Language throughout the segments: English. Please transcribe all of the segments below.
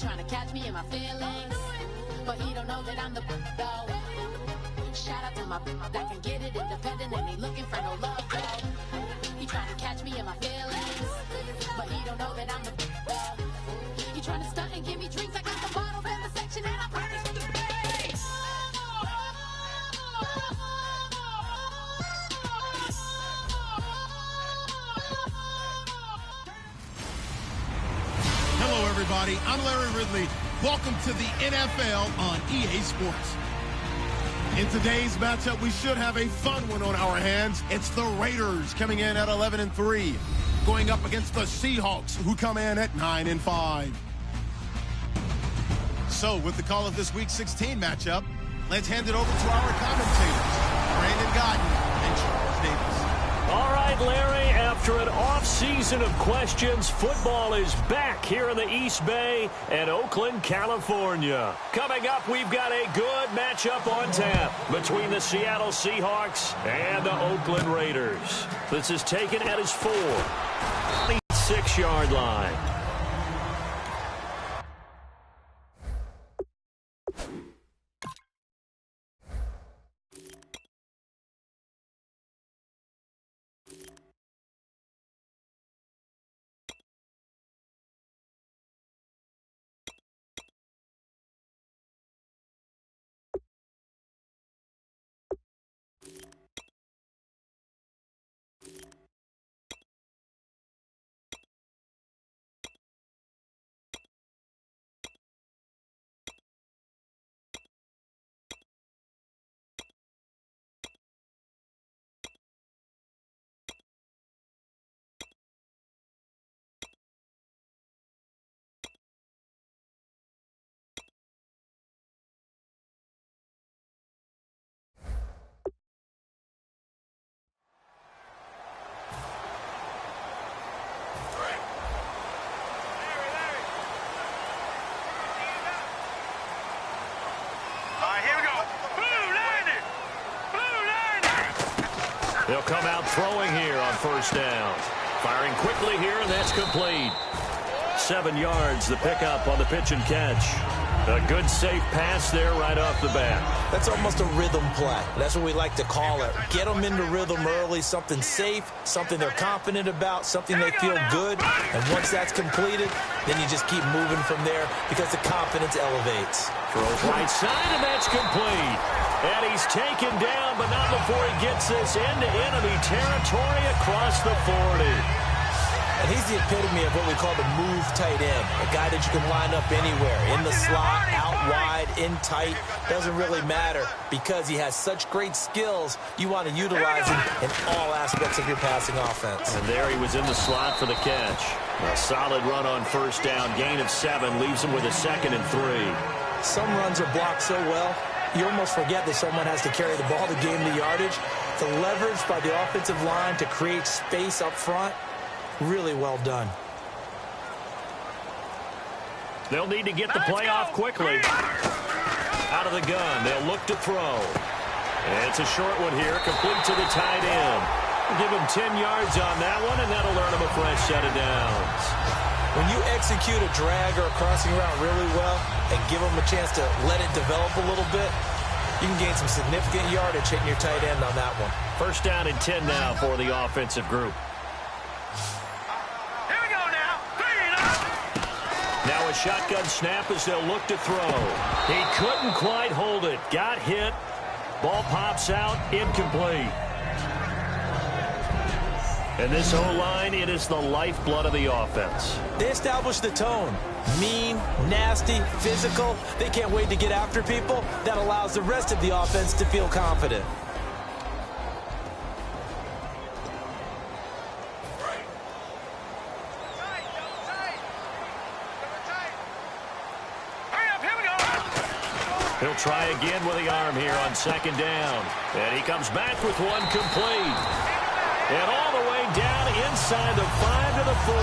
trying to catch me in my feelings, but he don't know that I'm the though. Shout out to my that can get it independent and ain't looking for no love though. He trying to catch me in my feelings, but he don't know that I'm the though. He trying to stunt and give me drinks. I got the bottles in the section and I promise for the bass. Hello, everybody. I'm Larry Ridley. Welcome to the NFL on EA Sports. In today's matchup, we should have a fun one on our hands. It's the Raiders coming in at 11-3, going up against the Seahawks, who come in at 9-5. So, with the call of this Week 16 matchup, let's hand it over to our commentators, Brandon Godden and Charles Davis. All right, Larry, after an off-season of questions, football is back here in the East Bay and Oakland, California. Coming up, we've got a good matchup on tap between the Seattle Seahawks and the Oakland Raiders. This is taken at his 4-6-yard line. They'll come out throwing here on first down. Firing quickly here, and that's complete. 7 yards, the pickup on the pitch and catch. A good, safe pass there right off the bat. That's almost a rhythm play. That's what we like to call it. Get them into rhythm early, something safe, something they're confident about, something they feel good. And once that's completed, then you just keep moving from there because the confidence elevates. Throws right side, and that's complete. And he's taken down, but not before he gets this into enemy territory across the 40. And he's the epitome of what we call the move tight end, a guy that you can line up anywhere, in the slot, out wide, in tight, doesn't really matter because he has such great skills. You want to utilize him in all aspects of your passing offense. And there he was in the slot for the catch. A solid run on first down, gain of 7, leaves him with a 2nd and 3. Some runs are blocked so well, you almost forget that someone has to carry the ball to gain the yardage. The leverage by the offensive line to create space up front, really well done. They'll need to get the play off quickly. Out of the gun, they'll look to throw. And it's a short one here, complete to the tight end. We'll give him 10 yards on that one, and that'll earn him a fresh set of downs. When you execute a drag or a crossing route really well and give them a chance to let it develop a little bit, you can gain some significant yardage hitting your tight end on that one. First down and 10 now for the offensive group. Here we go now. Now a shotgun snap as they'll look to throw. He couldn't quite hold it. Got hit. Ball pops out. Incomplete. And this O-line, it is the lifeblood of the offense. They establish the tone. Mean, nasty, physical. They can't wait to get after people. That allows the rest of the offense to feel confident. He'll try again with the arm here on second down. And he comes back with one complete. And all the way down inside the 5 to the 4.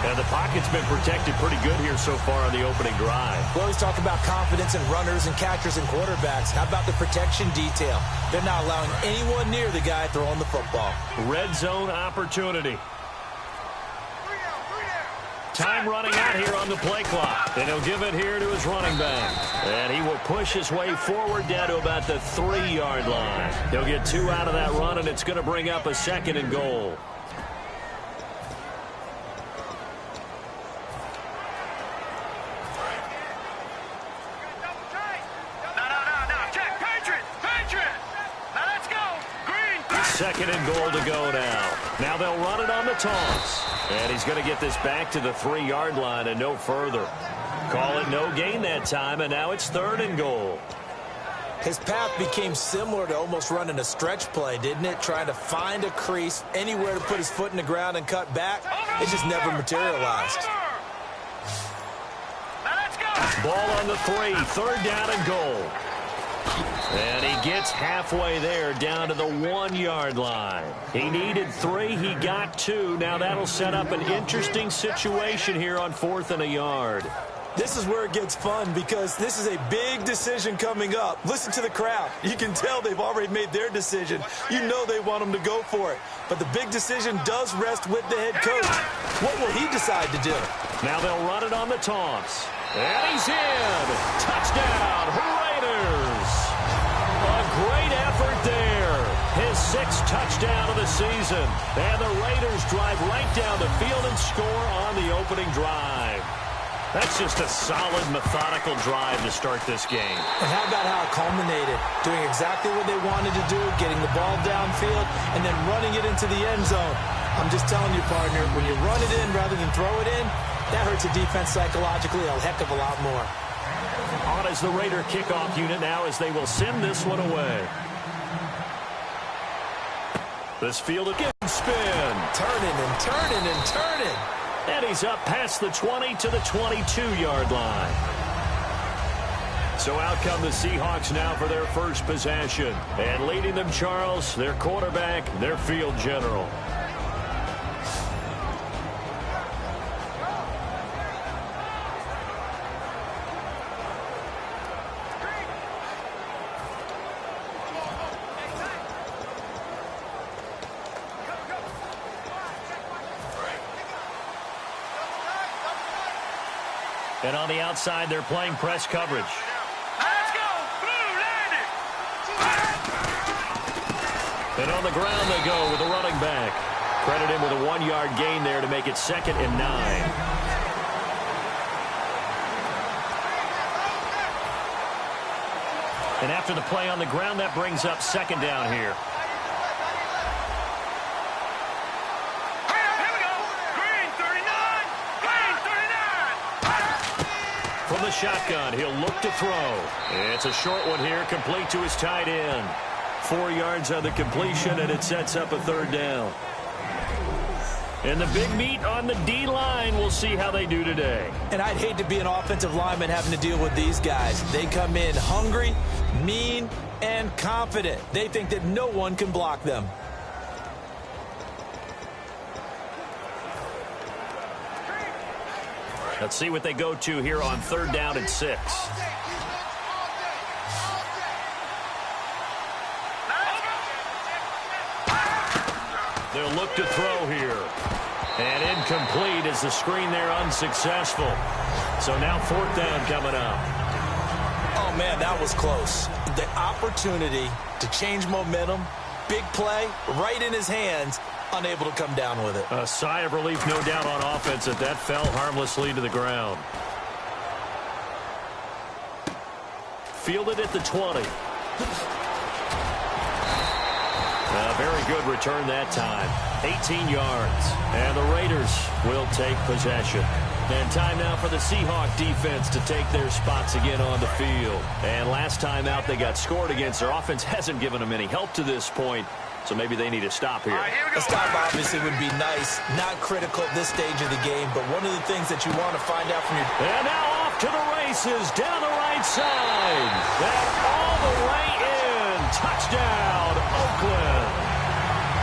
And the pocket's been protected pretty good here so far on the opening drive. We always talk about confidence in runners and catchers and quarterbacks. How about the protection detail? They're not allowing anyone near the guy throwing the football. Red zone opportunity. Time running out here on the play clock. And he'll give it here to his running back. And he will push his way forward down to about the 3-yard line. He'll get 2 out of that run, and it's going to bring up a 2nd and goal. Second and goal to go now. Now they'll run it on the toss. And he's going to get this back to the 3-yard line and no further. Call it no gain that time, and now it's 3rd and goal. His path became similar to almost running a stretch play, didn't it? Trying to find a crease, anywhere to put his foot in the ground and cut back. It just never materialized. Ball on the 3, 3rd down and goal. And he gets halfway there down to the 1-yard line. He needed 3. He got 2. Now that'll set up an interesting situation here on 4th and a yard. This is where it gets fun because this is a big decision coming up. Listen to the crowd. You can tell they've already made their decision. You know they want him to go for it. But the big decision does rest with the head coach. What will he decide to do? Now they'll run it on the toss. And he's in. Touchdown, Raiders. A great effort there. His 6th touchdown of the season. And the Raiders drive right down the field and score on the opening drive. That's just a solid, methodical drive to start this game. And how about how it culminated? Doing exactly what they wanted to do, getting the ball downfield, and then running it into the end zone. I'm just telling you, partner, when you run it in rather than throw it in, that hurts a defense psychologically a heck of a lot more. On is the Raider kickoff unit now as they will send this one away. This field again spin. Turning and turning and turning. And he's up past the 20 to the 22-yard line. So out come the Seahawks now for their first possession. And leading them, Charles, their quarterback, their field general. And on the outside, they're playing press coverage. Let's go! Blue landed! And on the ground they go with the running back. Credit him with a 1-yard gain there to make it 2nd and 9. And after the play on the ground, that brings up 2nd down here. From the shotgun, he'll look to throw. It's a short one here, complete to his tight end. 4 yards on the completion, and it sets up a 3rd down. And the big meat on the D-line, we'll see how they do today. And I'd hate to be an offensive lineman having to deal with these guys. They come in hungry, mean, and confident. They think that no one can block them. Let's see what they go to here on 3rd down and 6. They'll look to throw here. And incomplete as the screen there unsuccessful. So now 4th down coming up. Oh, man, that was close. The opportunity to change momentum, big play, right in his hands, unable to come down with it. A sigh of relief, no doubt, on offense that fell harmlessly to the ground. Fielded at the 20. A very good return that time. 18 yards. And the Raiders will take possession. And time now for the Seahawk defense to take their spots again on the field. And last time out they got scored against. Their offense hasn't given them any help to this point. So maybe they need to stop here. A stop obviously would be nice. Not critical at this stage of the game, but one of the things that you want to find out from your... And now off to the races down the right side. And all the way in. Touchdown, Oakland.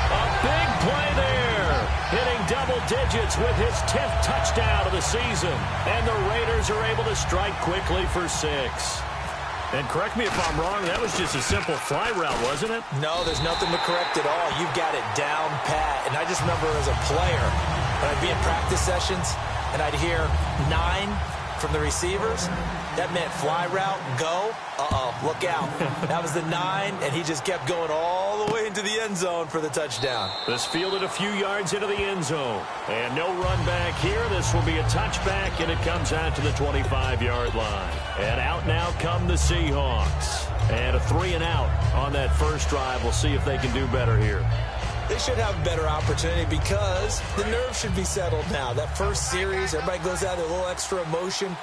A big play there. Hitting double digits with his 10th touchdown of the season. And the Raiders are able to strike quickly for 6. And correct me if I'm wrong, that was just a simple fly route, wasn't it? No, there's nothing to correct at all. You've got it down pat. And I just remember as a player, when I'd be in practice sessions, and I'd hear 9 from the receivers, that meant fly route, go, look out. That was the 9, and he just kept going all the way into the end zone for the touchdown. This fielded a few yards into the end zone. And no run back here. This will be a touchback, and it comes out to the 25-yard line. And out now come the Seahawks. And a 3-and-out on that first drive. We'll see if they can do better here. They should have a better opportunity because the nerves should be settled now. That first series, everybody goes out with a little extra emotion.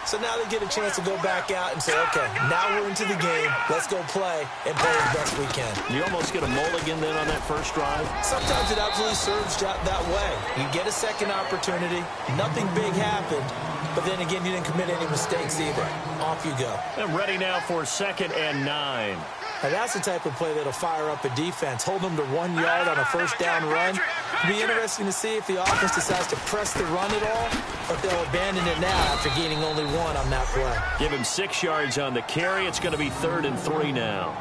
So now they get a chance to go back out and say, okay, now we're into the game. Let's go play and play as best we can. You almost get a mulligan then on that first drive? Sometimes it absolutely serves that way. You get a second opportunity. Nothing big happened. But then again, you didn't commit any mistakes either. Off you go. And ready now for 2nd and 9. Now that's the type of play that'll fire up a defense. Hold them to 1 yard on a first down run. It'll be interesting to see if the offense decides to press the run at all, or if they'll abandon it now after gaining only 1 on that play. Give him 6 yards on the carry. It's going to be 3rd and 3 now.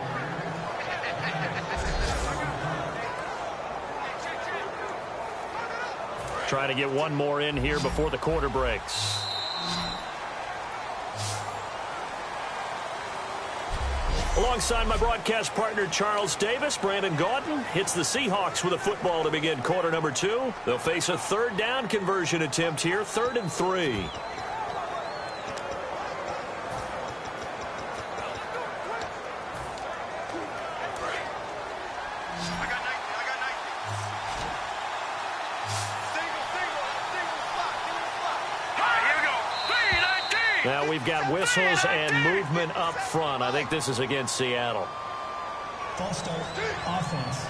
Trying to get one more in here before the quarter breaks. Alongside my broadcast partner, Charles Davis, Brandon Gaudin hits the Seahawks with a football to begin quarter number 2. They'll face a 3rd down conversion attempt here, 3rd and 3. Now we've got whistles and movement up front. I think this is against Seattle. False start, offense.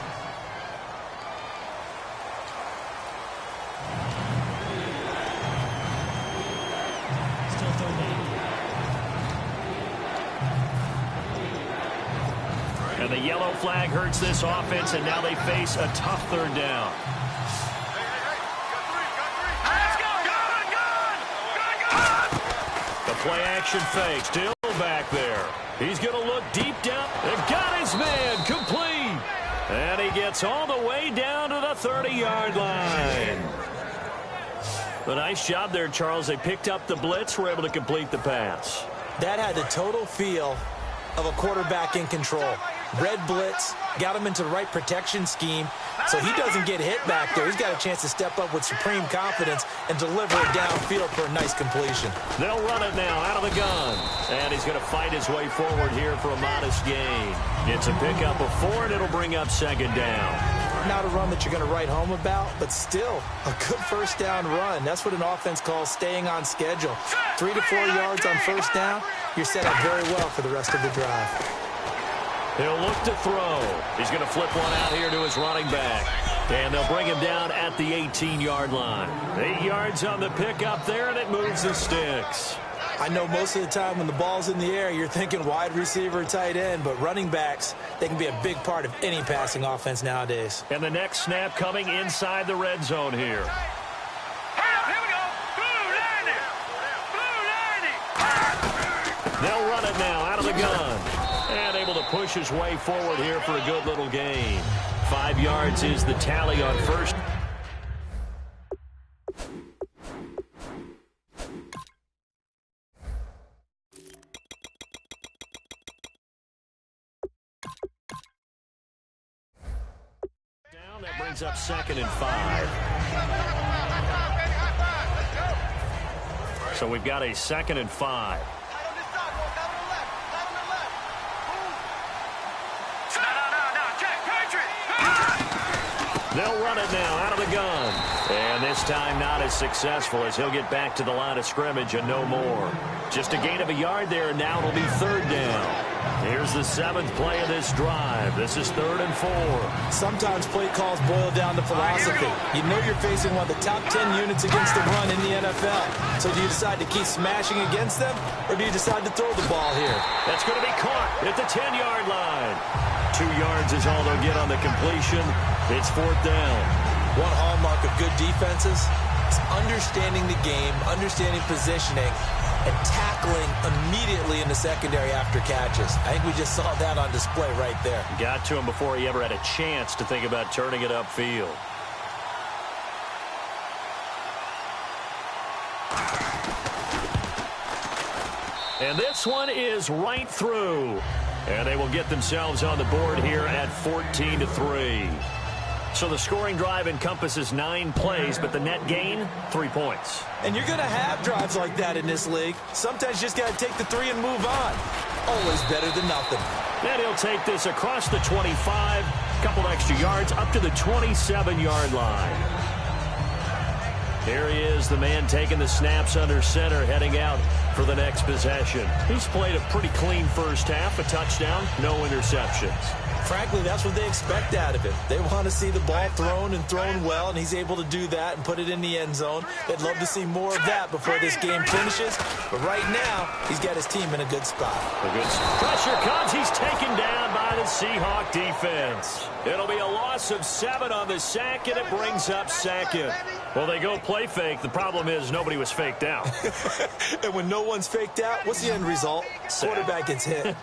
Still 3rd down. And the yellow flag hurts this offense, and now they face a tough 3rd down. Play action fake, still back there. He's going to look deep down and got his man complete. And he gets all the way down to the 30-yard line. A nice job there, Charles. They picked up the blitz, were able to complete the pass. That had the total feel of a quarterback in control. Red blitz, got him into the right protection scheme, so he doesn't get hit back there. He's got a chance to step up with supreme confidence and deliver it downfield for a nice completion. They'll run it now out of the gun. And he's going to fight his way forward here for a modest gain. It's a pickup of 4, and it'll bring up 2nd down. Not a run that you're going to write home about, but still a good first down run. That's what an offense calls staying on schedule. 3 to 4 yards on first down, you're set up very well for the rest of the drive. He'll look to throw. He's going to flip one out here to his running back. And they'll bring him down at the 18-yard line. 8 yards on the pickup there, and it moves the sticks. I know most of the time when the ball's in the air, you're thinking wide receiver, tight end, but running backs, they can be a big part of any passing offense nowadays. And the next snap coming inside the red zone here. Here we go. Blue 90. They'll run it now out of the gun. And able to push his way forward here for a good little gain. 5 yards is the tally on first. Down, that brings up 2nd and 5. So we've got a 2nd and 5. They'll run it now out of the gun. And this time not as successful as he'll get back to the line of scrimmage and no more. Just a gain of a yard there, and now it'll be 3rd down. Here's the 7th play of this drive. This is 3rd and 4. Sometimes play calls boil down to philosophy. You know you're facing one of the top 10 units against the run in the NFL. So do you decide to keep smashing against them, or do you decide to throw the ball here? That's going to be caught at the 10-yard line. 2 yards is all they'll get on the completion. It's 4th down. One hallmark of good defenses is understanding the game, understanding positioning, and tackling immediately in the secondary after catches. I think we just saw that on display right there. Got to him before he ever had a chance to think about turning it upfield. And this one is right through. And they will get themselves on the board here at 14-3. So the scoring drive encompasses 9 plays, but the net gain, 3 points. And you're going to have drives like that in this league. Sometimes you just got to take the 3 and move on. Always better than nothing. Then he'll take this across the 25, couple extra yards, up to the 27-yard line. Here he is, the man taking the snaps under center, heading out for the next possession. He's played a pretty clean first half, a touchdown, no interceptions. Frankly, that's what they expect out of him. They want to see the ball thrown and thrown well, and he's able to do that and put it in the end zone. They'd love to see more of that before this game finishes. But right now, he's got his team in a good spot. A good pressure comes. He's taken down by the Seahawk defense. It'll be a loss of 7 on the sack, and it brings up second. Well, they go play fake. The problem is nobody was faked out. And when no one's faked out, what's the end result? Quarterback gets hit.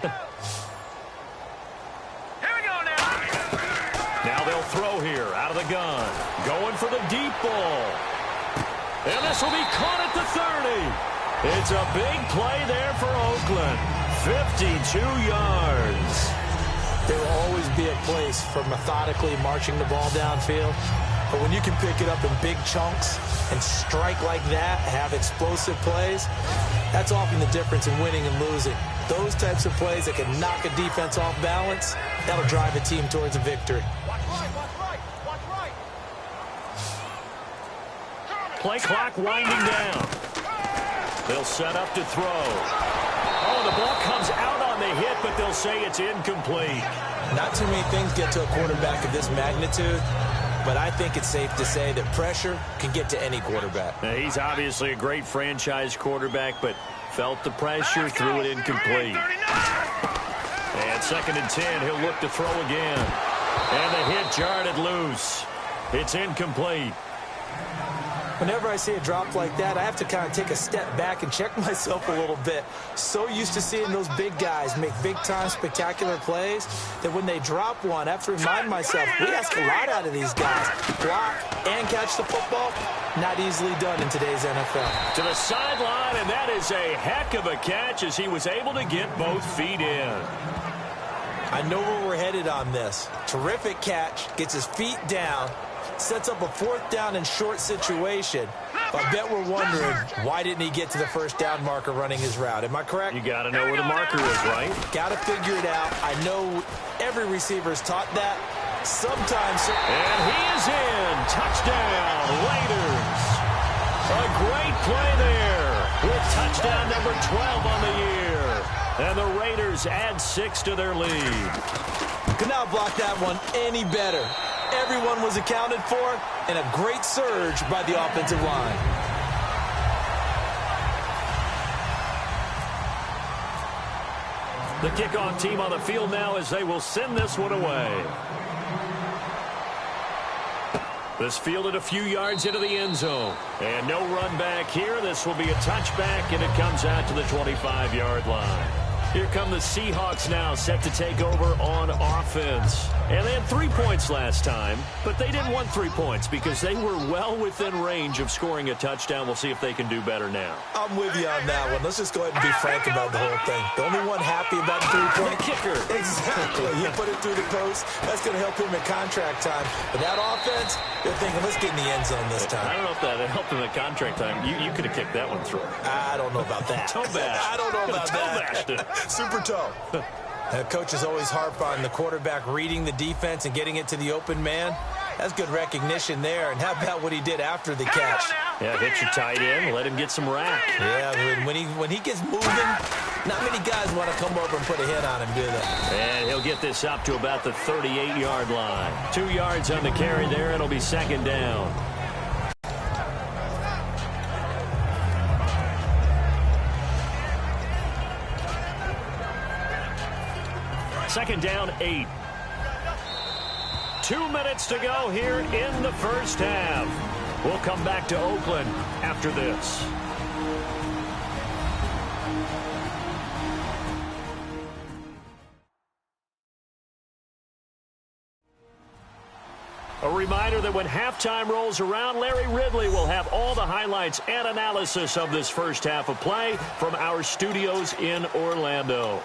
Now they'll throw here out of the gun. Going for the deep ball. And this will be caught at the 30. It's a big play there for Oakland. 52 yards. There will always be a place for methodically marching the ball downfield. But when you can pick it up in big chunks and strike like that, have explosive plays, that's often the difference in winning and losing. Those types of plays that can knock a defense off balance, that'll drive a team towards a victory. Play clock winding down. They'll set up to throw. Oh, the ball comes out on the hit, but they'll say it's incomplete. Not too many things get to a quarterback of this magnitude, but I think it's safe to say that pressure can get to any quarterback. Now, he's obviously a great franchise quarterback, but felt the pressure, threw it incomplete. And 2nd and 10, he'll look to throw again. And the hit jarred it loose. It's incomplete. Whenever I see a drop like that, I have to kind of take a step back and check myself a little bit. So used to seeing those big guys make big-time spectacular plays that when they drop one, I have to remind myself, we ask a lot out of these guys. Block and catch the football, not easily done in today's NFL. To the sideline, and that is a heck of a catch as he was able to get both feet in. I know where we're headed on this. Terrific catch, gets his feet down, sets up a 4th down and short situation. I bet we're wondering, why didn't he get to the 1st down marker running his route? Am I correct? You got to know where the marker is, right? Got to figure it out. I know every receiver is taught that. Sometimes. And he is in. Touchdown, Raiders. A great play there with touchdown number 12 on the year. And the Raiders add 6 to their lead. Could not block that one any better. Everyone was accounted for, and a great surge by the offensive line. The kickoff team on the field now as they will send this one away. This fielded a few yards into the end zone. And no run back here. This will be a touchback, and it comes out to the 25-yard line. Here come the Seahawks now, set to take over on offense. And they had 3 points last time, but they didn't want 3 points because they were well within range of scoring a touchdown. We'll see if they can do better now. I'm with you on that one. Let's just go ahead and be frank about the whole thing. The only one happy about the 3-point kicker. Exactly. You put it through the post. That's going to help him at contract time. But that offense, they're thinking, let's get in the end zone this time. I don't know if that helped him at contract time. You could have kicked that one through. I don't know about that. Toe bash. I don't know about that. Super toe. Coaches always harp on the quarterback reading the defense and getting it to the open man. That's good recognition there. And how about what he did after the catch? Yeah, hit your tight end, let him get some rack. Yeah, when he gets moving, not many guys want to come over and put a hit on him, do they? And he'll get this up to about the 38-yard line. 2 yards on the carry there. It'll be 2nd down. Second down, 8. 2 minutes to go here in the first half. We'll come back to Oakland after this. A reminder that when halftime rolls around, Larry Ridley will have all the highlights and analysis of this first half of play from our studios in Orlando.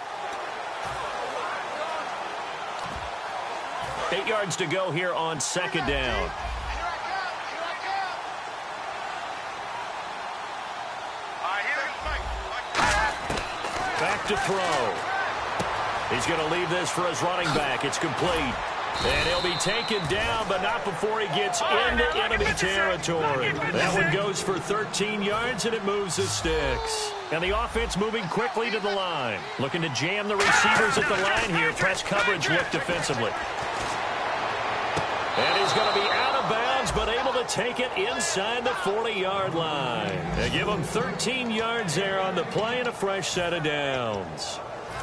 8 yards to go here on second down. Back to throw. He's going to leave this for his running back. It's complete. And he'll be taken down, but not before he gets into enemy territory. That one goes for 13 yards, and it moves the sticks. And the offense moving quickly to the line. Looking to jam the receivers at the line here. Press coverage look defensively. And he's going to be out of bounds, but able to take it inside the 40-yard line. They give him 13 yards there on the play and a fresh set of downs.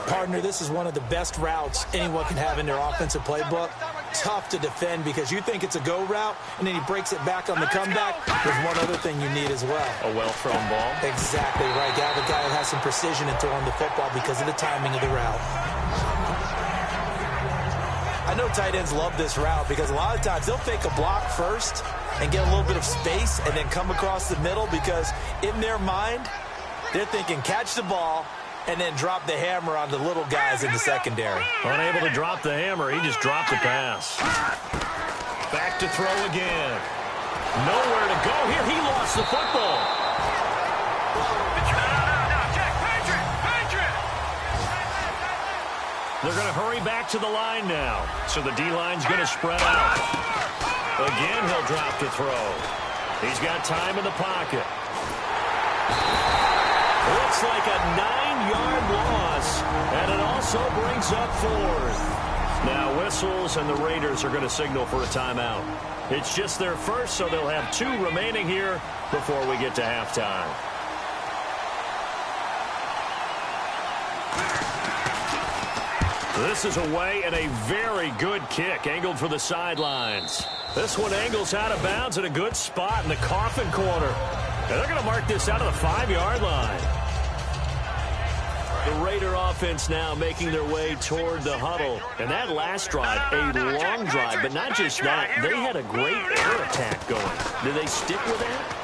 Partner, this is one of the best routes anyone can have in their offensive playbook. Tough to defend because you think it's a go route, and then he breaks it back on the comeback. There's one other thing you need as well. A well-thrown ball. Exactly right. You have a guy that has some precision in throwing the football because of the timing of the route. I know tight ends love this route because a lot of times they'll fake a block first and get a little bit of space and then come across the middle because in their mind, they're thinking catch the ball and then drop the hammer on the little guys in the secondary. Unable to drop the hammer, he just dropped the pass. Back to throw again. Nowhere to go here. He lost the football. They're going to hurry back to the line now. So the D-line's going to spread out. Again, he'll drop to throw. He's got time in the pocket. Looks like a 9-yard loss, and it also brings up fourth. Now whistles, and the Raiders are going to signal for a timeout. It's just their first, so they'll have 2 remaining here before we get to halftime. This is away and a very good kick, angled for the sidelines. This one angles out of bounds at a good spot in the coffin corner. And they're going to mark this out of the 5-yard line. The Raider offense now making their way toward the huddle. And that last drive, a long drive, but not just that. They had a great air attack going. Did they stick with that?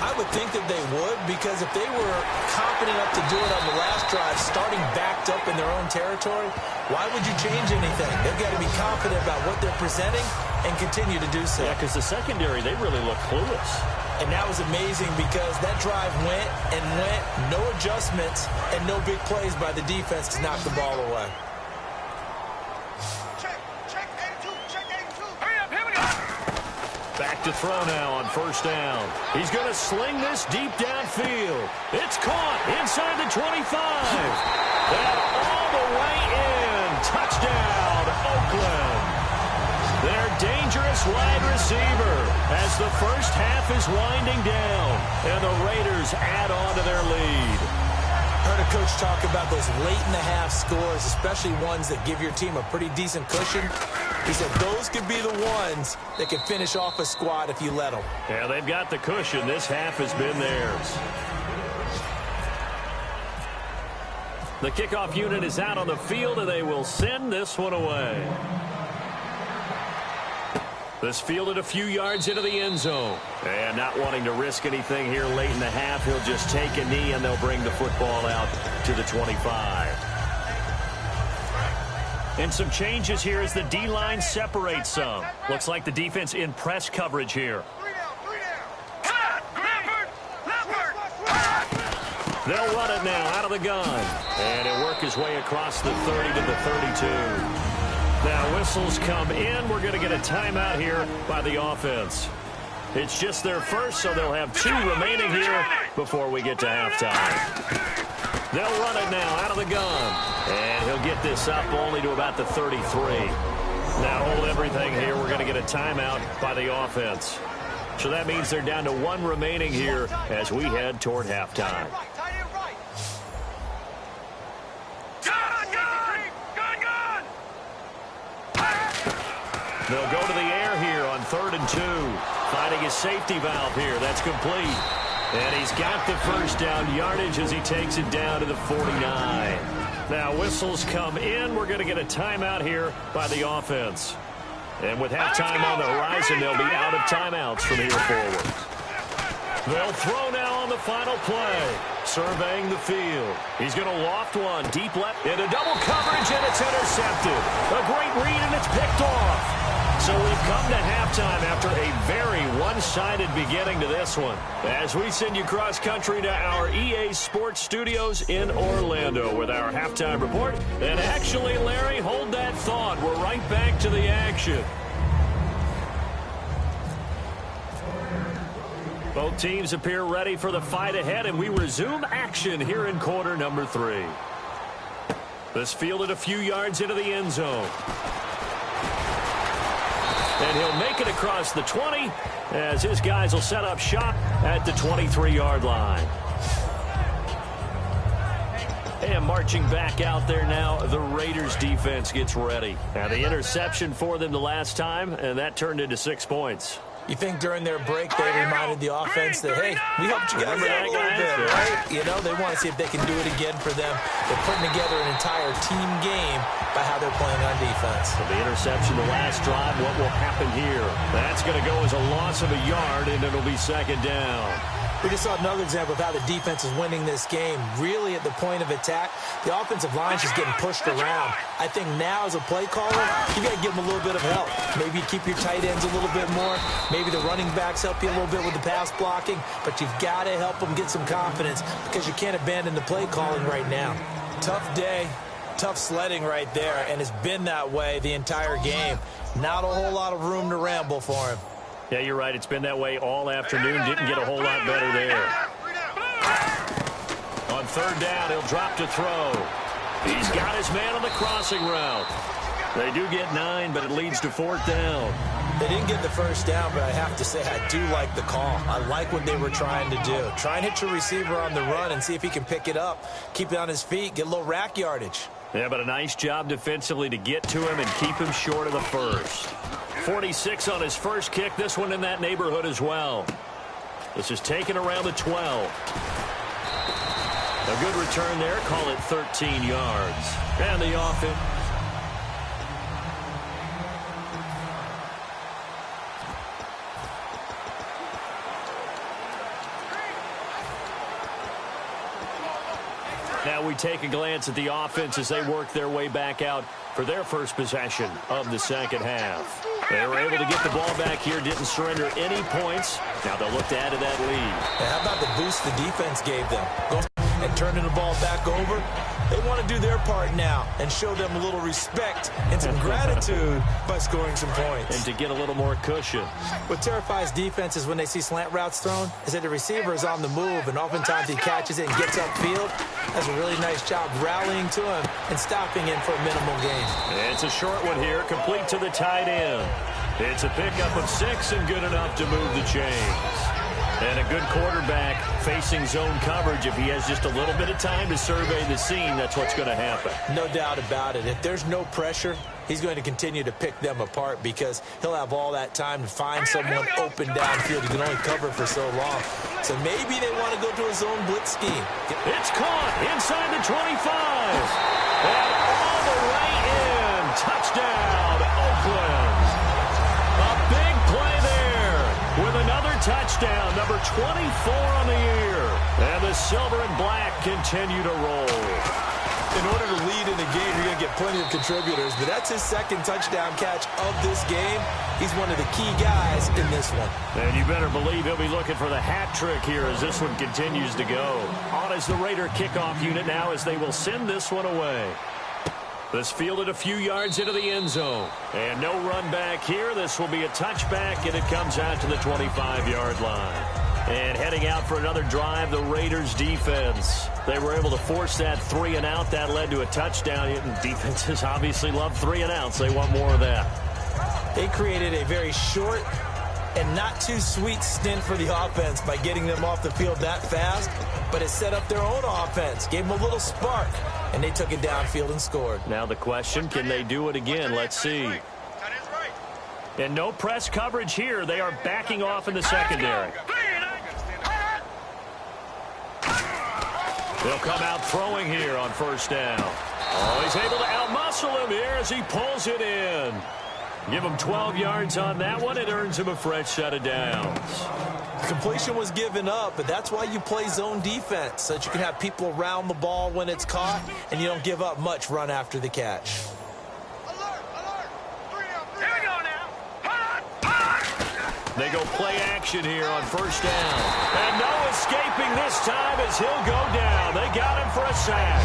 I would think that they would because if they were confident enough to do it on the last drive, starting backed up in their own territory, why would you change anything? They've got to be confident about what they're presenting and continue to do so. Yeah, because the secondary, they really look clueless. And that was amazing because that drive went and went, no adjustments, and no big plays by the defense to knock the ball away. Back to throw now on first down. He's going to sling this deep downfield. It's caught inside the 25. And all the way in. Touchdown, Oakland. Their dangerous wide receiver as the first half is winding down. And the Raiders add on to their lead. Heard a coach talk about those late-in-the-half scores, especially ones that give your team a pretty decent cushion. He said those could be the ones that can finish off a squad if you let them. Yeah, they've got the cushion. This half has been theirs. The kickoff unit is out on the field, and they will send this one away. This fielded a few yards into the end zone. And not wanting to risk anything here late in the half, he'll just take a knee, and they'll bring the football out to the 25. And some changes here as the D-line separates some. Looks like the defense in press coverage here. They'll run it now out of the gun. And he'll work his way across the 30 to the 32. Now whistles come in. We're going to get a timeout here by the offense. It's just their first, so they'll have 2 remaining here before we get to halftime. They'll run it now out of the gun. And he'll get this up only to about the 33. Now hold everything here. We're going to get a timeout by the offense. So that means they're down to 1 remaining here as we head toward halftime. They'll go to the air here on 3rd and 2. Finding his safety valve here. That's complete. And he's got the first down yardage as he takes it down to the 49. Now whistles come in. We're going to get a timeout here by the offense. And with halftime on the horizon, they'll be out of timeouts from here forward. They'll throw now on the final play. Surveying the field. He's going to loft one deep left into double coverage, and it's intercepted. A great read, and it's picked off. So we've come to halftime after a very one-sided beginning to this one. As we send you cross-country to our EA Sports Studios in Orlando with our halftime report. And actually, Larry, hold that thought. We're right back to the action. Both teams appear ready for the fight ahead, and we resume action here in quarter number 3. This fielded a few yards into the end zone. And he'll make it across the 20 as his guys will set up shop at the 23-yard line. And marching back out there now, the Raiders defense gets ready. Now the interception for them the last time, and that turned into 6 points. You think during their break they reminded the offense that, hey, we helped you guys out a little bit, right? You know, they want to see if they can do it again for them. They're putting together an entire team game by how they're playing on defense. So the interception the last drive, what will happen here? That's going to go as a loss of a yard, and it'll be second down. We just saw another example of how the defense is winning this game. Really at the point of attack, the offensive line is just getting pushed around. I think now as a play caller, you got to give them a little bit of help. Maybe keep your tight ends a little bit more. Maybe the running backs help you a little bit with the pass blocking. But you've got to help them get some confidence because you can't abandon the play calling right now. Tough day, tough sledding right there, and it's been that way the entire game. Not a whole lot of room to ramble for him. Yeah, you're right. It's been that way all afternoon. Didn't get a whole lot better there. On third down, he'll drop to throw. He's got his man on the crossing route. They do get 9, but it leads to 4th down. They didn't get the first down, but I have to say I do like the call. I like what they were trying to do. Try and hit your receiver on the run and see if he can pick it up. Keep it on his feet. Get a little rack yardage. Yeah, but a nice job defensively to get to him and keep him short of the first. 46 on his first kick. This one in that neighborhood as well. This is taken around the 12. A good return there. Call it 13 yards. And the offense. Now we take a glance at the offense as they work their way back out for their first possession of the second half. They were able to get the ball back here, didn't surrender any points. Now they'll look to add to that lead. Now how about the boost the defense gave them? And turning the ball back over. They want to do their part now and show them a little respect and some gratitude by scoring some points. And to get a little more cushion. What terrifies defenses when they see slant routes thrown is that the receiver is on the move, and oftentimes he catches it and gets upfield. Does a really nice job rallying to him and stopping him for a minimal gain. It's a short one here, complete to the tight end. It's a pickup of 6 and good enough to move the chains. And a good quarterback facing zone coverage. If he has just a little bit of time to survey the scene, that's what's going to happen. No doubt about it. If there's no pressure, he's going to continue to pick them apart because he'll have all that time to find someone open downfield. He can only cover for so long. So maybe they want to go to a zone blitz scheme. It's caught inside the 25. And all the way in. Touchdown, Oakland. A big play there with another touchdown, number 24 on the year. And the silver and black continue to roll. In order to lead in a game, you're going to get plenty of contributors, but that's his second touchdown catch of this game. He's one of the key guys in this one. And you better believe he'll be looking for the hat trick here as this one continues to go. On is the Raider kickoff unit now as they will send this one away. This fielded a few yards into the end zone. And no run back here. This will be a touchback, and it comes out to the 25-yard line. And heading out for another drive, the Raiders defense. They were able to force that 3 and out. That led to a touchdown. And defenses obviously love 3 and outs. They want more of that. They created a very short and not too sweet stint for the offense by getting them off the field that fast. But it set up their own offense, gave them a little spark, and they took it downfield and scored. Now the question, can they do it again? Let's see. And no press coverage here. They are backing off in the secondary. They'll come out throwing here on first down. Oh, he's able to outmuscle him here as he pulls it in. Give him 12 yards on that one. It earns him a fresh set of downs. Completion was given up, but that's why you play zone defense, so that you can have people around the ball when it's caught, and you don't give up much run after the catch. They go play action here on first down. And no escaping this time as he'll go down. They got him for a sack.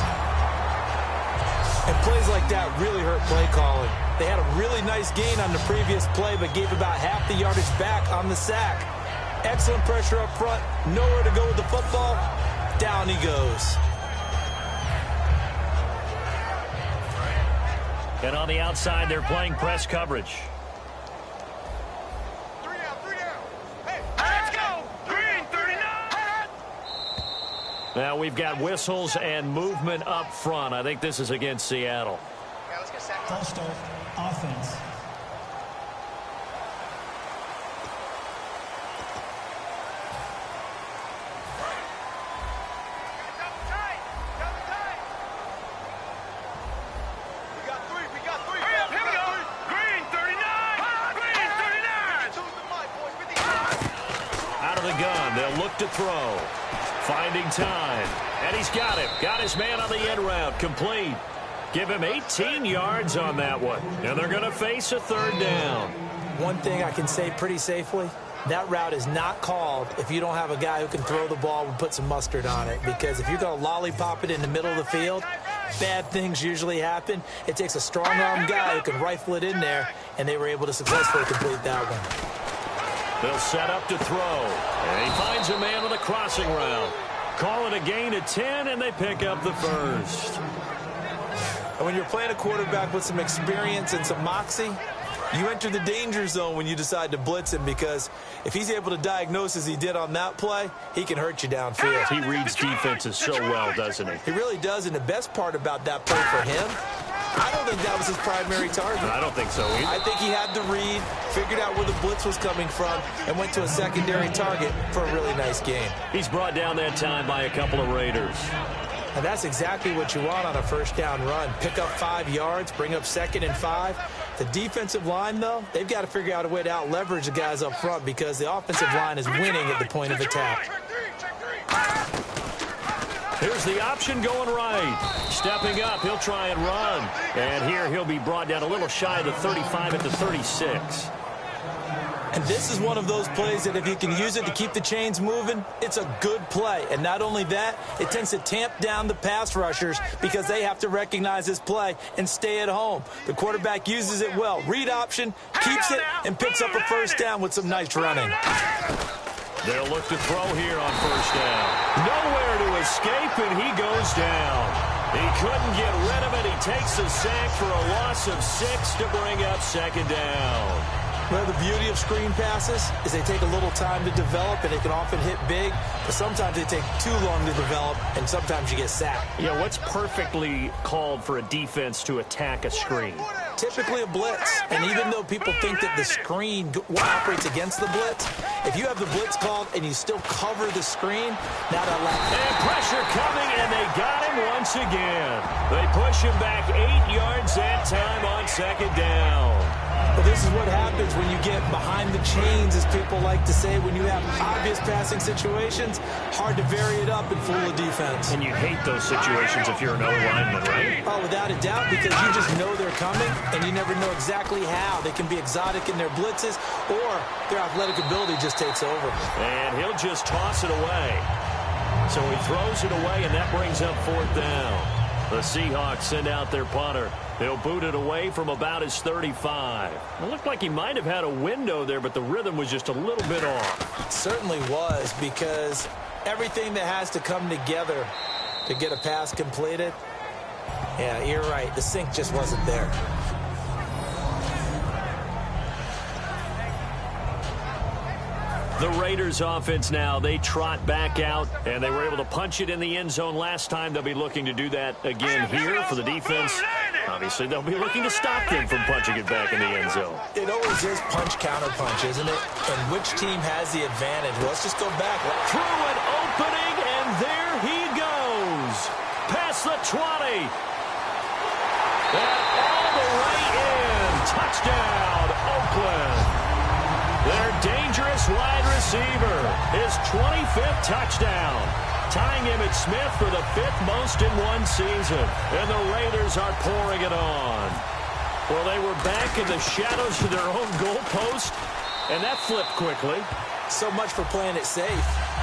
And plays like that really hurt play calling. They had a really nice gain on the previous play, but gave about half the yardage back on the sack. Excellent pressure up front. Nowhere to go with the football. Down he goes. And on the outside, they're playing press coverage. Now we've got whistles and movement up front. I think this is against Seattle. False start, offense. Out of the gun, they'll look to throw. Finding time. And he's got him. Got his man on the end route. Complete. Give him 18 yards on that one. And they're going to face a third down. One thing I can say pretty safely, that route is not called if you don't have a guy who can throw the ball and put some mustard on it. Because if you're going to lollipop it in the middle of the field, bad things usually happen. It takes a strong-arm guy who can rifle it in there, and they were able to successfully complete that one. They'll set up to throw. And he finds a man on the crossing route. Call it a gain of 10, and they pick up the first. And when you're playing a quarterback with some experience and some moxie, you enter the danger zone when you decide to blitz him, because if he's able to diagnose as he did on that play, he can hurt you downfield. He reads defenses so well, doesn't he? He really does, and the best part about that play for him, I don't think that was his primary target. I don't think so either. I think he had the read, figured out where the blitz was coming from, and went to a secondary target for a really nice gain. He's brought down that time by a couple of Raiders. And that's exactly what you want on a first down run. Pick up 5 yards, bring up 2nd and 5. The defensive line, though, they've got to figure out a way to out-leverage the guys up front, because the offensive line is winning at the point of attack. Here's the option going right. Stepping up, he'll try and run. And here he'll be brought down a little shy of the 35 at the 36. And this is one of those plays that if you can use it to keep the chains moving, it's a good play. And not only that, it tends to tamp down the pass rushers, because they have to recognize this play and stay at home. The quarterback uses it well. Read option, keeps it, and picks up a first down with some nice running. They'll look to throw here on first down. Nowhere to escape, and he goes down. He couldn't get rid of it. He takes the sack for a loss of 6 to bring up 2nd down. Well, the beauty of screen passes is they take a little time to develop, and they can often hit big, but sometimes they take too long to develop, and sometimes you get sacked. Yeah, what's perfectly called for a defense to attack a screen? Typically a blitz, and even though people think that the screen operates against the blitz, if you have the blitz called and you still cover the screen, now that and pressure coming, and they got him once again. They push him back 8 yards that time on 2nd down. But this is what happens when you get behind the chains, as people like to say. When you have obvious passing situations, hard to vary it up and fool a defense. And you hate those situations if you're an O-lineman, right? Oh, without a doubt, because you just know they're coming, and you never know exactly how. They can be exotic in their blitzes, or their athletic ability just takes over. And he'll just toss it away. So he throws it away, and that brings up 4th down. The Seahawks send out their punter. They'll boot it away from about his 35. It looked like he might have had a window there, but the rhythm was just a little bit off. It certainly was, because everything that has to come together to get a pass completed, yeah, you're right. The sync just wasn't there. The Raiders offense now, they trot back out, and they were able to punch it in the end zone last time. They'll be looking to do that again here for the defense. Obviously, they'll be looking to stop them from punching it back in the end zone. It always is punch-counter-punch, isn't it? And which team has the advantage? Well, let's just go back. Through an opening, and there he goes. Past the 20. And all the way in. Touchdown, Oakland. Their dangerous wide receiver, his 25th touchdown, tying Emmitt Smith for the 5th most in one season. And the Raiders are pouring it on. Well, they were back in the shadows of their own goalpost, and that flipped quickly. So much for playing it safe.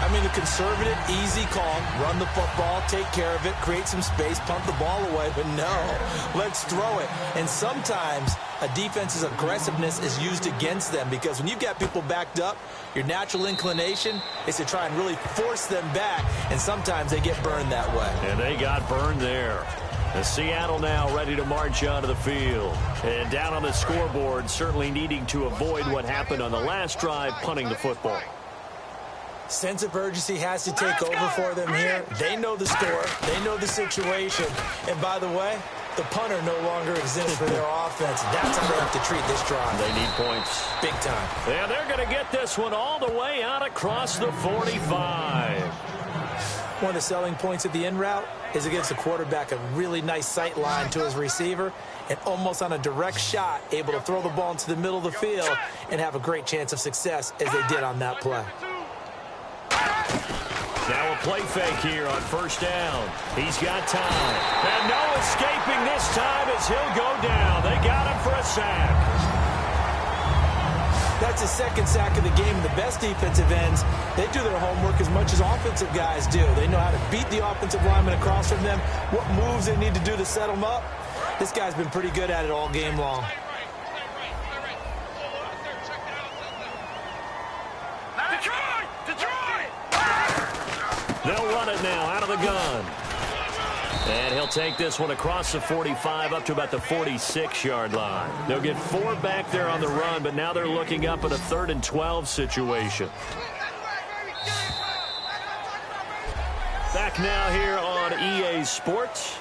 I mean, a conservative, easy call, run the football, take care of it, create some space, punt the ball away. But no, let's throw it. And sometimes a defense's aggressiveness is used against them, because when you've got people backed up, your natural inclination is to try and really force them back, and sometimes they get burned that way. And they got burned there. And Seattle now ready to march onto the field. And down on the scoreboard, certainly needing to avoid what happened on the last drive, punting the football. Sense of urgency has to take over for them here. They know the score. They know the situation. And by the way, the punter no longer exists for their offense. That's how they have to treat this drive. They need points. Big time. And they're going to get this one all the way out across the 45. One of the selling points of the in route is against the quarterback, a really nice sight line to his receiver, and almost on a direct shot, able to throw the ball into the middle of the field and have a great chance of success, as they did on that play. Now a play fake here on first down. He's got time. And no escaping this time as he'll go down. They got him for a sack. That's the second sack of the game. The best defensive ends, they do their homework as much as offensive guys do. They know how to beat the offensive lineman across from them, what moves they need to do to set them up. This guy's been pretty good at it all game long. They'll run it now out of the gun. And he'll take this one across the 45 up to about the 46-yard line. They'll get 4 back there on the run, but now they're looking up at a 3rd and 12 situation. Back now here on EA Sports.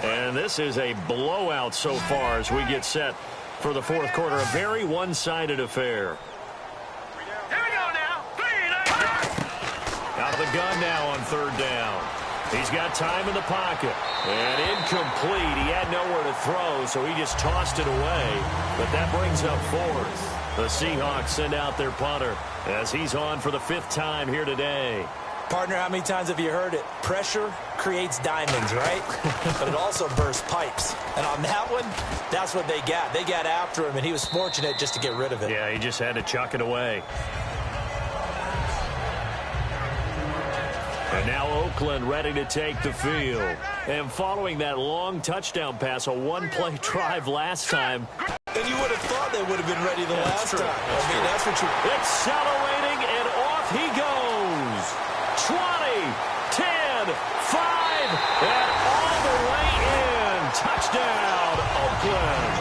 And this is a blowout so far as we get set for the 4th quarter. A very one-sided affair. Out of the gun now on 3rd down. He's got time in the pocket. And incomplete. He had nowhere to throw, so he just tossed it away. But that brings up 4th. The Seahawks send out their punter as he's on for the 5th time here today. Partner, how many times have you heard it? Pressure creates diamonds, right? But it also bursts pipes. And on that one, that's what they got. They got after him, and he was fortunate just to get rid of it. Yeah, he just had to chuck it away. And now Oakland ready to take the field. And following that long touchdown pass, a one-play drive last time. And you would have thought they would have been ready the last time. I mean, that's what you... Accelerating, and off he goes. 20, 10, 5, and all the way in. Touchdown, Oakland.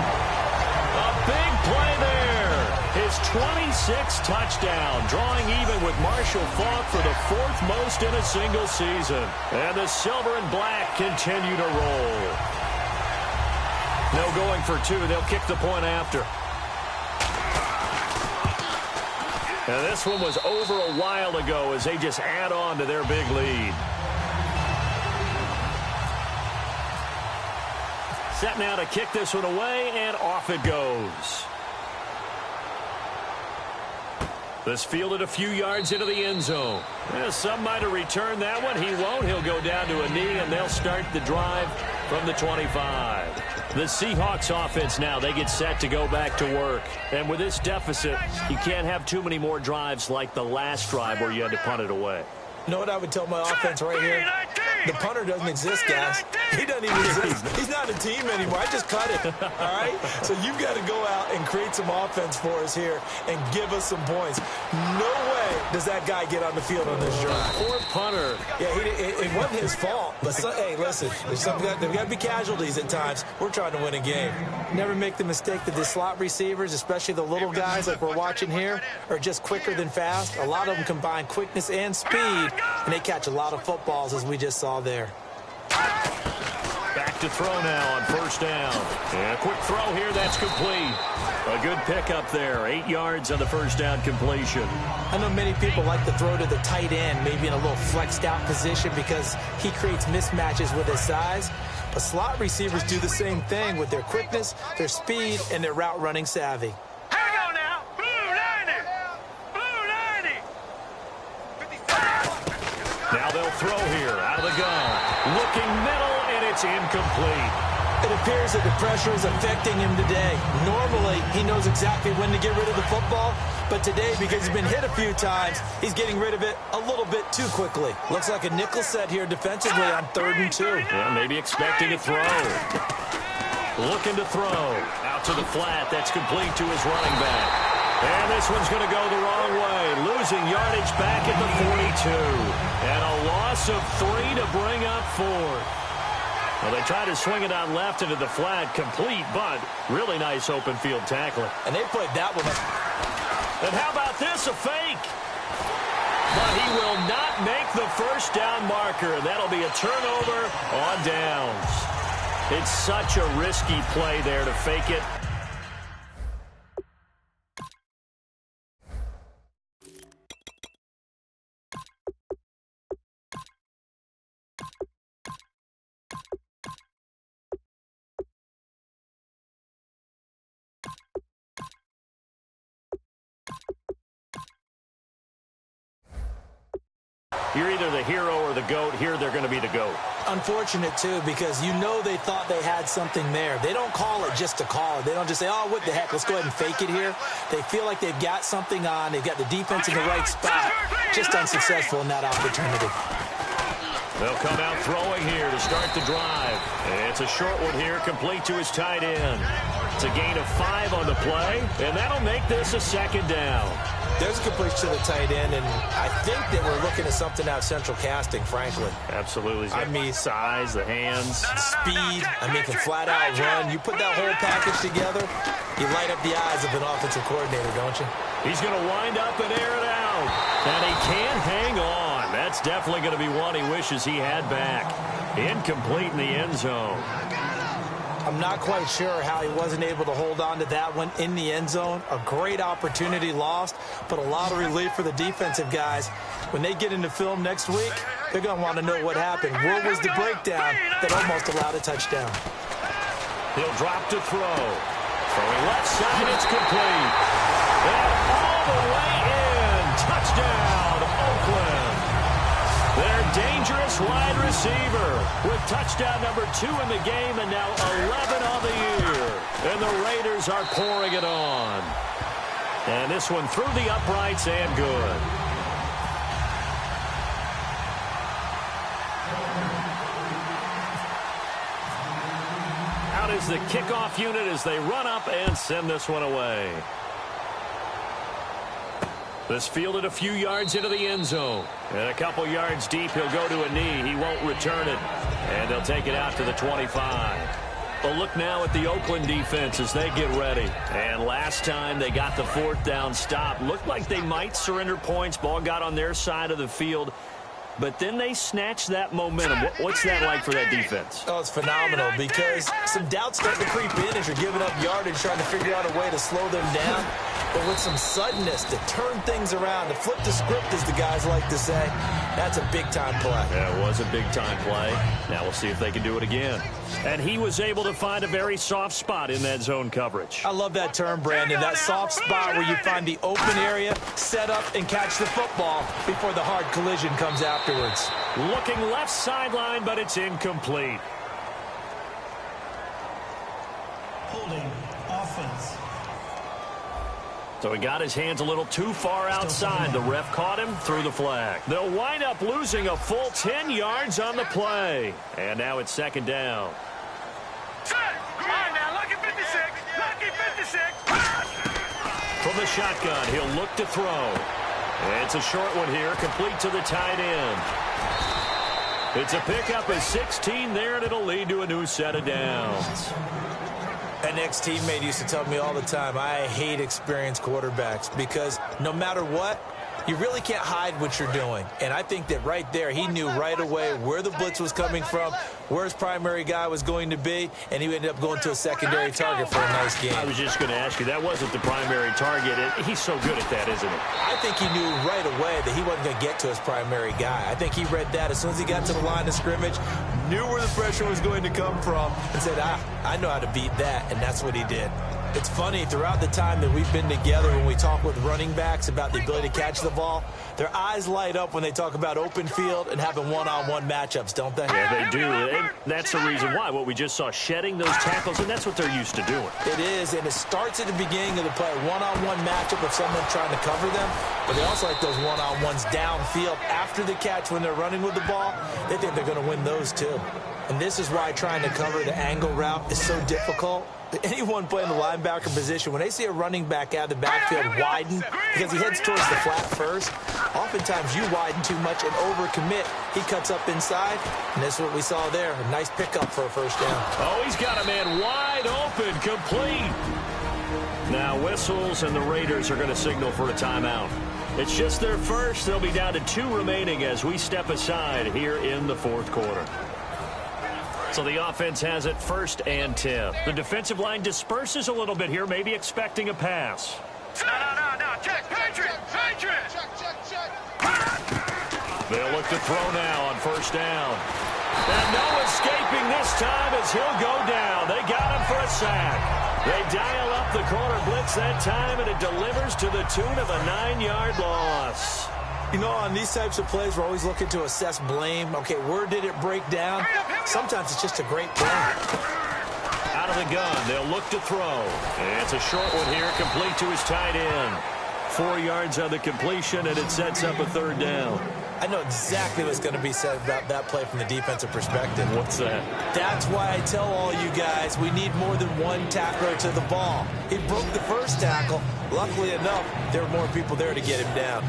A big play there. His 26th touchdown, drawing even with Marshall Faulk for the 4th most in a single season. And the silver and black continue to roll. No going for 2. They'll kick the point after. And this one was over a while ago as they just add on to their big lead. Set now to kick this one away, and off it goes. This fielded a few yards into the end zone. Some might have returned that one. He won't. He'll go down to a knee, and they'll start the drive from the 25. The Seahawks offense now, they get set to go back to work. And with this deficit, you can't have too many more drives like the last drive where you had to punt it away. You know what I would tell my offense right here? The punter doesn't exist, guys. He doesn't even exist. He's not a team anymore. I just cut it, all right? So you've got to go out and create some offense for us here and give us some points. No way does that guy get on the field on this drive. Poor punter. Yeah, it wasn't his fault. But, hey, listen, there's got to be casualties at times. We're trying to win a game. Never make the mistake that the slot receivers, especially the little guys like we're watching here, are just quicker than fast. A lot of them combine quickness and speed, and they catch a lot of footballs, as we just saw there. Back to throw now on first down. And a quick throw here, that's complete. A good pickup there. 8 yards on the first down completion. I know many people like to throw to the tight end, maybe in a little flexed out position because he creates mismatches with his size. But slot receivers do the same thing with their quickness, their speed, and their route running savvy. Here we go now. throw here out of the gun. Looking middle, and it's incomplete. It appears that the pressure is affecting him today. Normally, he knows exactly when to get rid of the football, but today, because he's been hit a few times, he's getting rid of it a little bit too quickly. Looks like a nickel set here defensively on 3rd and 2. Yeah, maybe expecting to throw. Looking to throw. Out to the flat. That's complete to his running back. And this one's going to go the wrong way. Losing yardage back at the 42. And a loss of 3 to bring up 4. Well, they tried to swing it on left into the flat. Complete, but really nice open field tackling. And they played that one up. And how about this? A fake. But he will not make the first down marker. That'll be a turnover on downs. It's such a risky play there to fake it. You're either the hero or the GOAT. Here they're going to be the GOAT. Unfortunate, too, because you know they thought they had something there. They don't call it just to call it. They don't just say, oh, what the heck, let's go ahead and fake it here. They feel like they've got something on. They've got the defense in the right spot. Just unsuccessful in that opportunity. They'll come out throwing here to start the drive. It's a short one here, complete to his tight end. It's a gain of 5 on the play, and that'll make this a 2nd down. There's a completion to the tight end, and I think that we're looking at something out of central casting, frankly. Absolutely. I mean, size, the hands. Speed. I mean, can flat out run. You put that whole package together, you light up the eyes of an offensive coordinator, don't you? He's going to wind up and air it out. And he can't hang on. That's definitely going to be one he wishes he had back. Incomplete in the end zone. I'm not quite sure how he wasn't able to hold on to that one in the end zone. A great opportunity lost, but a lot of relief for the defensive guys. When they get into film next week, they're going to want to know what happened. Where was the breakdown that almost allowed a touchdown? He'll drop to throw. Throwing left side, it's complete. And all the way in. Touchdown, Oakland. Their dangerous wide receiver with touchdown number 2 in the game and now 11 on the year. And the Raiders are pouring it on. And this one through the uprights and good. Out is the kickoff unit as they run up and send this one away. This fielded a few yards into the end zone. And a couple yards deep, he'll go to a knee. He won't return it. And they'll take it out to the 25. But look now at the Oakland defense as they get ready. And last time they got the 4th down stop. Looked like they might surrender points. Ball got on their side of the field. But then they snatched that momentum. What's that like for that defense? Oh, it's phenomenal because some doubts start to creep in as you're giving up yardage, trying to figure out a way to slow them down. But with some suddenness to turn things around, to flip the script, as the guys like to say, that's a big-time play. Yeah, it was a big-time play. Now we'll see if they can do it again. And he was able to find a very soft spot in that zone coverage. I love that term, Brandon, that soft spot where you find the open area, set up, and catch the football before the hard collision comes afterwards. Looking left sideline, but it's incomplete. Holding offense. So he got his hands a little too far outside. The ref caught him, threw the flag. They'll wind up losing a full 10 yards on the play. And now it's 2nd down. Come on now, lucky 56. Lucky 56. From the shotgun, he'll look to throw. It's a short one here, complete to the tight end. It's a pickup of 16 there, and it'll lead to a new set of downs. An ex-teammate used to tell me all the time, I hate experienced quarterbacks because no matter what, you really can't hide what you're doing. And I think that right there, he knew right away where the blitz was coming from, where his primary guy was going to be, and he ended up going to a secondary target for a nice game. I was just going to ask you, that wasn't the primary target. He's so good at that, isn't he? I think he knew right away that he wasn't going to get to his primary guy. I think he read that as soon as he got to the line of scrimmage, knew where the pressure was going to come from, and said, I know how to beat that, and that's what he did. It's funny, throughout the time that we've been together when we talk with running backs about the ability to catch the ball, Their eyes light up when they talk about open field and having one-on-one matchups, don't they? Yeah, they do. And that's the reason why. What we just saw, shedding those tackles, and that's what they're used to doing. It is, and it starts at the beginning of the play. One-on-one matchup of someone trying to cover them, but they also like those one-on-ones downfield after the catch when they're running with the ball. They think they're going to win those too. And this is why trying to cover the angle route is so difficult. Anyone playing the linebacker position, when they see a running back out of the backfield widen because he heads towards the flat first, oftentimes you widen too much and overcommit. He cuts up inside, and that's what we saw there. A nice pickup for a first down. Oh, he's got a man wide open, complete. Now whistles, and the Raiders are going to signal for a timeout. It's just their first. They'll be down to 2 remaining as we step aside here in the fourth quarter. So the offense has it 1st and 10. The defensive line disperses a little bit here, maybe expecting a pass. No. Check. Patriot. Check. They'll look to throw now on 1st down. And no escaping this time as he'll go down. They got him for a sack. They dial up the corner blitz that time, and it delivers to the tune of a 9-yard loss. You know, on these types of plays, we're always looking to assess blame. Okay, where did it break down? Sometimes it's just a great play. Out of the gun, they'll look to throw. And it's a short one here, complete to his tight end. 4 yards on the completion, and it sets up a 3rd down. I know exactly what's going to be said about that play from the defensive perspective. What's that? That's why I tell all you guys we need more than one tackler to the ball. He broke the first tackle. Luckily enough, there were more people there to get him down.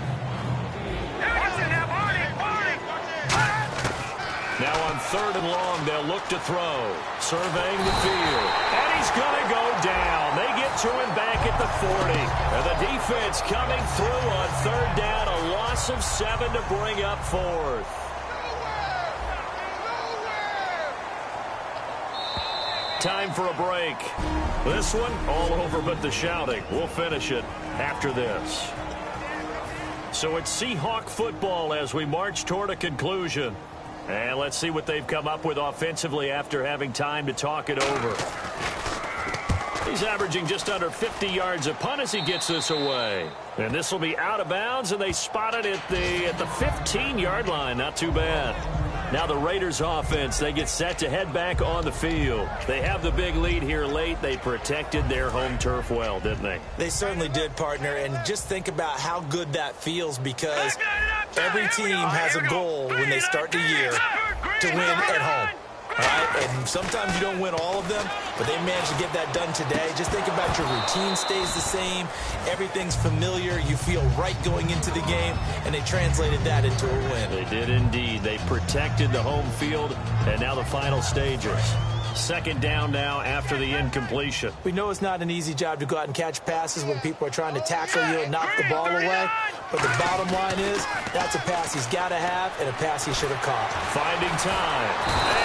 Now on 3rd and long, they'll look to throw. Surveying the field. And he's going to go down. They get to him back at the 40. And the defense coming through on 3rd down. A loss of 7 to bring up 4th. Time for a break. This one, all over but the shouting. We'll finish it after this. So it's Seahawk football as we march toward a conclusion. And let's see what they've come up with offensively after having time to talk it over. He's averaging just under 50 yards a punt as he gets this away. And this will be out of bounds, and they spot it at the 15-yard line. Not too bad. Now the Raiders offense, they get set to head back on the field. They have the big lead here late. They protected their home turf well, didn't they? They certainly did, partner. And just think about how good that feels, because every team has a goal when they start the year to win at home. All right? And sometimes you don't win all of them, but they managed to get that done today. Just think about your routine stays the same. Everything's familiar. You feel right going into the game, and they translated that into a win. They did indeed. They protected the home field, and now the final stages. 2nd down now after the incompletion. We know it's not an easy job to go out and catch passes when people are trying to tackle you and knock the ball away. But the bottom line is that's a pass he's got to have and a pass he should have caught. Finding time.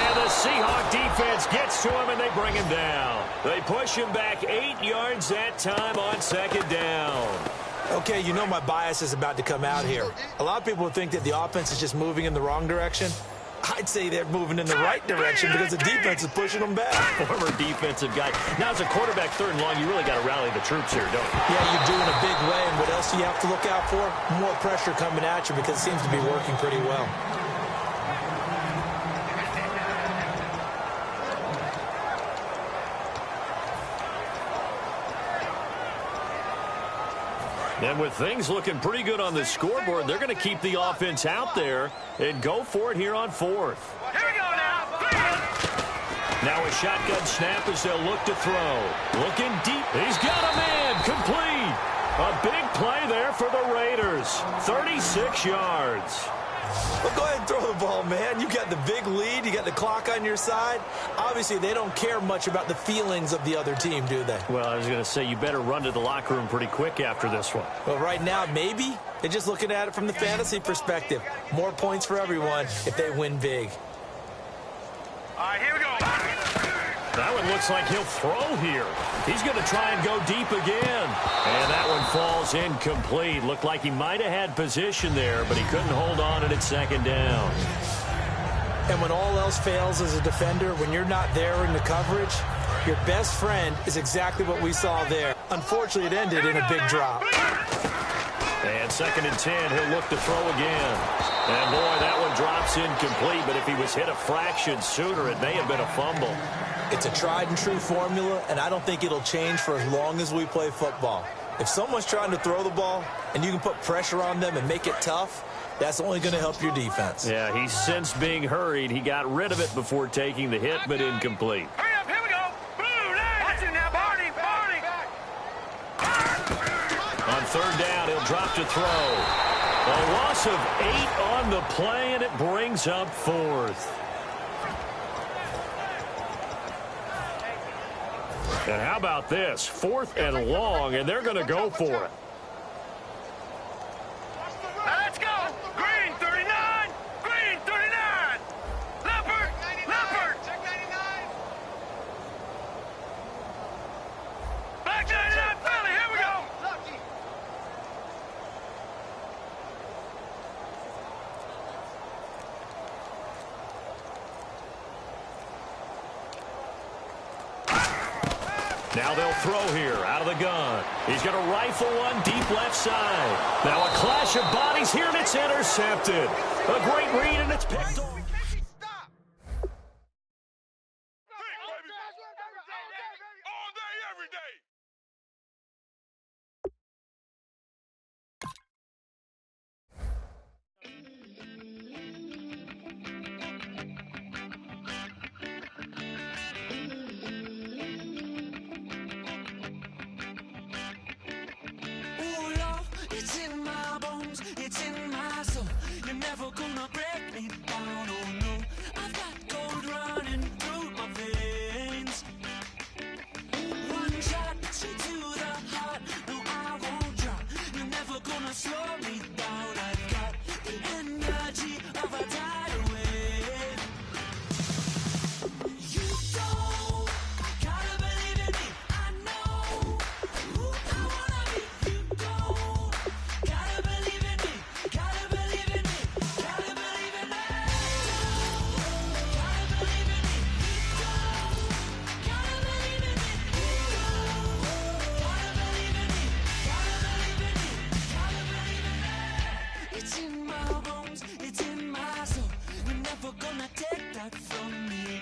And the Seahawk defense gets to him, and they bring him down. They push him back 8 yards that time on 2nd down. Okay, you know my bias is about to come out here. A lot of people would think that the offense is just moving in the wrong direction. I'd say they're moving in the right direction because the defense is pushing them back. Former defensive guy. Now, as a quarterback 3rd and long, you really got to rally the troops here, don't you? Yeah, you do in a big way. And what else do you have to look out for? More pressure coming at you because it seems to be working pretty well. And with things looking pretty good on the scoreboard, they're going to keep the offense out there and go for it here on 4th. Here we go now. Now a shotgun snap as they'll look to throw. Looking deep. He's got a man. Complete. A big play there for the Raiders. 36 yards. Well, go ahead and throw the ball, man. You got the big lead. You got the clock on your side. Obviously, they don't care much about the feelings of the other team, do they? Well, I was going to say, you better run to the locker room pretty quick after this one. Well, right now, maybe. They're just looking at it from the fantasy perspective. More points for everyone if they win big. All right, here we go. That one looks like he'll throw here. He's going to try and go deep again. And that one falls incomplete. Looked like he might have had position there, but he couldn't hold on and it's 2nd down. And when all else fails as a defender, when you're not there in the coverage, your best friend is exactly what we saw there. Unfortunately, it ended in a big drop. And 2nd and 10, he'll look to throw again. And, boy, that one drops incomplete, but if he was hit a fraction sooner, it may have been a fumble. It's a tried-and-true formula, and I don't think it'll change for as long as we play football. If someone's trying to throw the ball and you can put pressure on them and make it tough, that's only going to help your defense. Yeah, he's since being hurried. He got rid of it before taking the hit, but incomplete. Hurry up, here we go. Blue, watch it now, Barney. On 3rd down, he'll drop to throw. A loss of 8 on the play, and it brings up 4th. And how about this? 4th and long, and they're going to go for it. Now let's go. Green, 39. Green, 39. Leopard. Check 99. Black 99, Philly, here we go. Now they'll throw here out of the gun. He's going to rifle one deep left side. Now a clash of bodies here, and it's intercepted. A great read, and it's picked off. All day, every day. It's in my bones, it's in my soul. You're never gonna break me down, oh no. I've got gold running through my veins. One shot, straight to the heart. No, I won't drop. You're never gonna slow me down. I've got the energy of a tidal wave. You don't gotta believe in me. I know who I wanna be. You don't gotta believe in me. Gotta believe in me. Gotta believe in me. Gotta believe in me. Gotta believe in me. Gotta believe in me. Gotta believe in me. Gotta believe in me. It's in my bones. It's in my soul. You're never gonna take that from me.